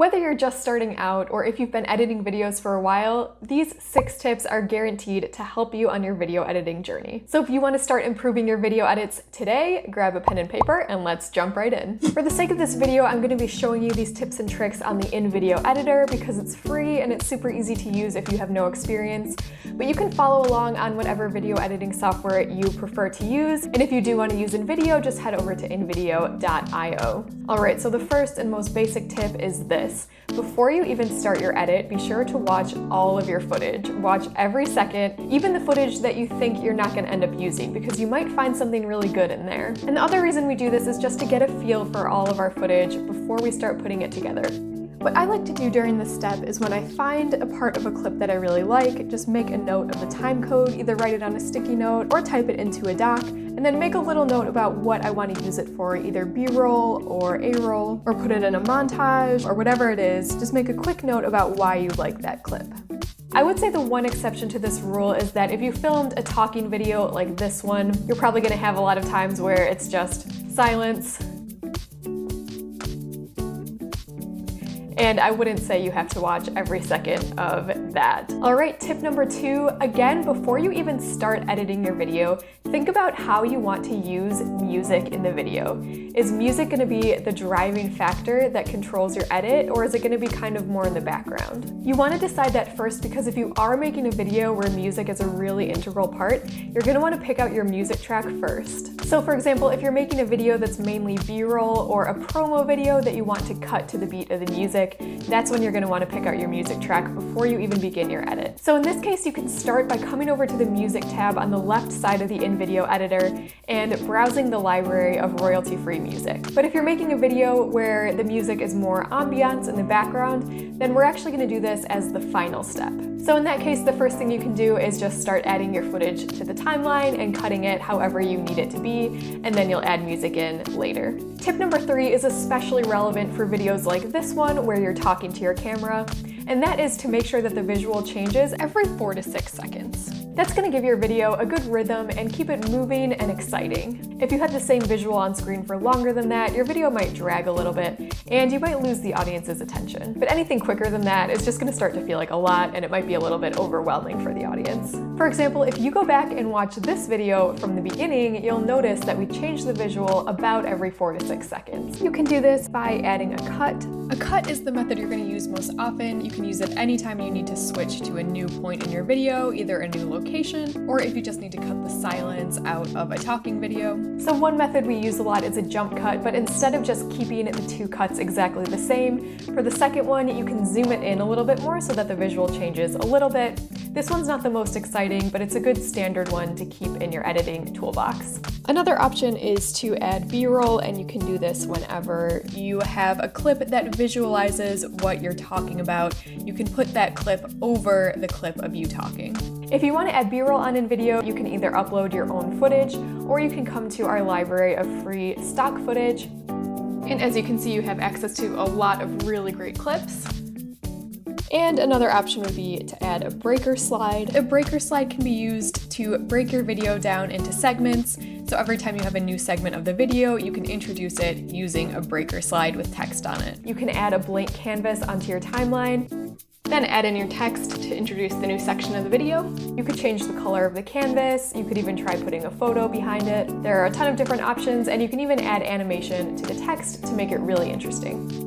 Whether you're just starting out or if you've been editing videos for a while, these 6 tips are guaranteed to help you on your video editing journey. So if you want to start improving your video edits today, grab a pen and paper and let's jump right in. For the sake of this video, I'm going to be showing you these tips and tricks on the InVideo editor because it's free and it's super easy to use if you have no experience. But you can follow along on whatever video editing software you prefer to use. And if you do want to use InVideo, just head over to invideo.io. Alright, so the first and most basic tip is this. Before you even start your edit, be sure to watch all of your footage. Watch every second, even the footage that you think you're not going to end up using, because you might find something really good in there. And the other reason we do this is just to get a feel for all of our footage before we start putting it together. What I like to do during this step is when I find a part of a clip that I really like, just make a note of the time code, either write it on a sticky note or type it into a doc, and then make a little note about what I want to use it for, either B-roll or A-roll, or put it in a montage or whatever it is. Just make a quick note about why you like that clip. I would say the one exception to this rule is that if you filmed a talking video like this one, you're probably going to have a lot of times where it's just silence. And I wouldn't say you have to watch every second of that. All right, tip number 2, again, before you even start editing your video, think about how you want to use music in the video. Is music gonna be the driving factor that controls your edit, or is it gonna be kind of more in the background? You wanna decide that first because if you are making a video where music is a really integral part, you're gonna wanna pick out your music track first. So for example, if you're making a video that's mainly B-roll or a promo video that you want to cut to the beat of the music, that's when you're going to want to pick out your music track before you even begin your edit. So in this case, you can start by coming over to the music tab on the left side of the InVideo editor and browsing the library of royalty-free music. But if you're making a video where the music is more ambiance in the background, then we're actually going to do this as the final step. So in that case, the first thing you can do is just start adding your footage to the timeline and cutting it however you need it to be, and then you'll add music in later. Tip number 3 is especially relevant for videos like this one where you're talking to your camera, and that is to make sure that the visual changes every 4 to 6 seconds. That's going to give your video a good rhythm and keep it moving and exciting. If you had the same visual on screen for longer than that, your video might drag a little bit and you might lose the audience's attention. But anything quicker than that is just going to start to feel like a lot, and it might be a little bit overwhelming for the audience. For example, if you go back and watch this video from the beginning, you'll notice that we change the visual about every 4 to 6 seconds. You can do this by adding a cut. A cut is the method you're going to use most often. You can use it anytime you need to switch to a new point in your video, either a new location, or if you just need to cut the silence out of a talking video. So one method we use a lot is a jump cut, but instead of just keeping the 2 cuts exactly the same, for the second one, you can zoom it in a little bit more so that the visual changes a little bit. This one's not the most exciting, but it's a good standard one to keep in your editing toolbox. Another option is to add B-roll, and you can do this whenever you have a clip that visualizes what you're talking about. You can put that clip over the clip of you talking. If you want to add B-roll on InVideo, you can either upload your own footage, or you can come to our library of free stock footage. And as you can see, you have access to a lot of really great clips. And another option would be to add a breaker slide. A breaker slide can be used to break your video down into segments. So every time you have a new segment of the video, you can introduce it using a breaker slide with text on it. You can add a blank canvas onto your timeline, then add in your text to introduce the new section of the video. You could change the color of the canvas. You could even try putting a photo behind it. There are a ton of different options, and you can even add animation to the text to make it really interesting.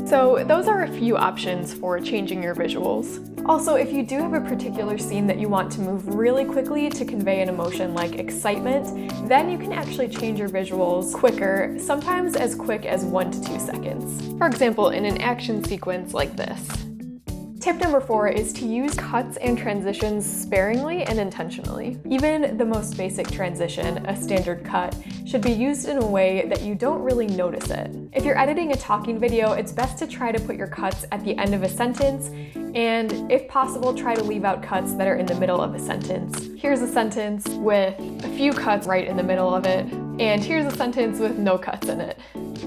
So those are a few options for changing your visuals. Also, if you do have a particular scene that you want to move really quickly to convey an emotion like excitement, then you can actually change your visuals quicker, sometimes as quick as 1 to 2 seconds. For example, in an action sequence like this. Tip number 4 is to use cuts and transitions sparingly and intentionally. Even the most basic transition, a standard cut, should be used in a way that you don't really notice it. If you're editing a talking video, it's best to try to put your cuts at the end of a sentence, and if possible, try to leave out cuts that are in the middle of a sentence. Here's a sentence with a few cuts right in the middle of it, and here's a sentence with no cuts in it.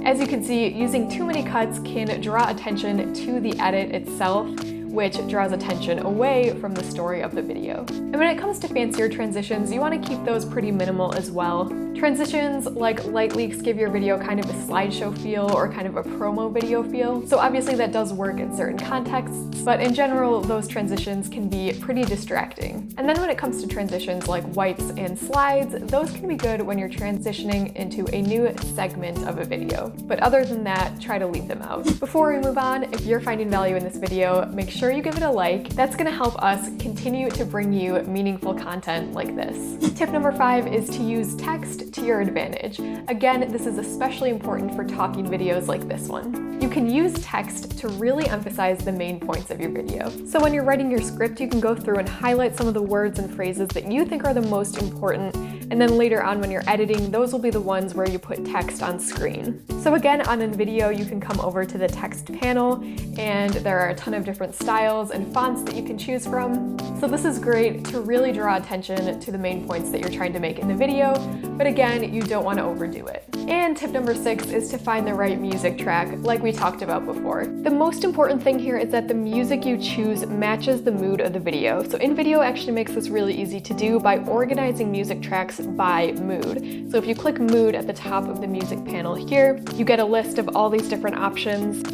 As you can see, using too many cuts can draw attention to the edit itself, which draws attention away from the story of the video. And when it comes to fancier transitions, you want to keep those pretty minimal as well. Transitions like light leaks give your video kind of a slideshow feel or kind of a promo video feel. So obviously that does work in certain contexts, but in general, those transitions can be pretty distracting. And then when it comes to transitions like wipes and slides, those can be good when you're transitioning into a new segment of a video. But other than that, try to leave them out. Before we move on, if you're finding value in this video, make sure you give it a like. That's gonna help us continue to bring you meaningful content like this. Tip number 5 is to use text to your advantage. Again, this is especially important for talking videos like this one. You can use text to really emphasize the main points of your video. So when you're writing your script, you can go through and highlight some of the words and phrases that you think are the most important, and then later on when you're editing, those will be the ones where you put text on screen. So again, on InVideo, you can come over to the text panel, and there are a ton of different styles and fonts that you can choose from. So this is great to really draw attention to the main points that you're trying to make in the video, but again, you don't want to overdo it. And tip number 6 is to find the right music track, like we talked about before. The most important thing here is that the music you choose matches the mood of the video. So InVideo actually makes this really easy to do by organizing music tracks by mood. So if you click mood at the top of the music panel here, you get a list of all these different options.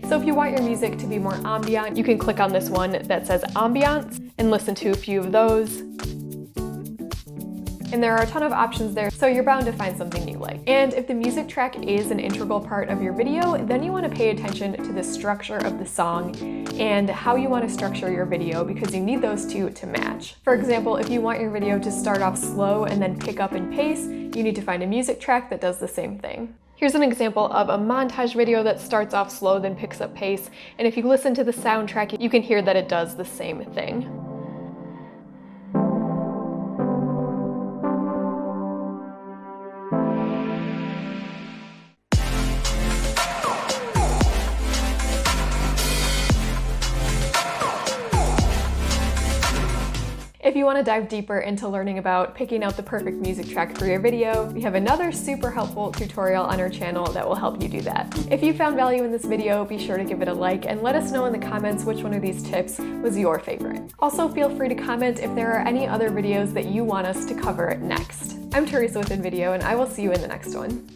So if you want your music to be more ambient, you can click on this one that says ambiance and listen to a few of those. And there are a ton of options there, so you're bound to find something you like. And if the music track is an integral part of your video, then you want to pay attention to the structure of the song and how you want to structure your video, because you need those two to match. For example, if you want your video to start off slow and then pick up in pace, you need to find a music track that does the same thing. Here's an example of a montage video that starts off slow then picks up pace, and if you listen to the soundtrack, you can hear that it does the same thing. If you want to dive deeper into learning about picking out the perfect music track for your video, we have another super helpful tutorial on our channel that will help you do that. If you found value in this video, be sure to give it a like and let us know in the comments which one of these tips was your favorite. Also, feel free to comment if there are any other videos that you want us to cover next. I'm Teresa with InVideo, and I will see you in the next one.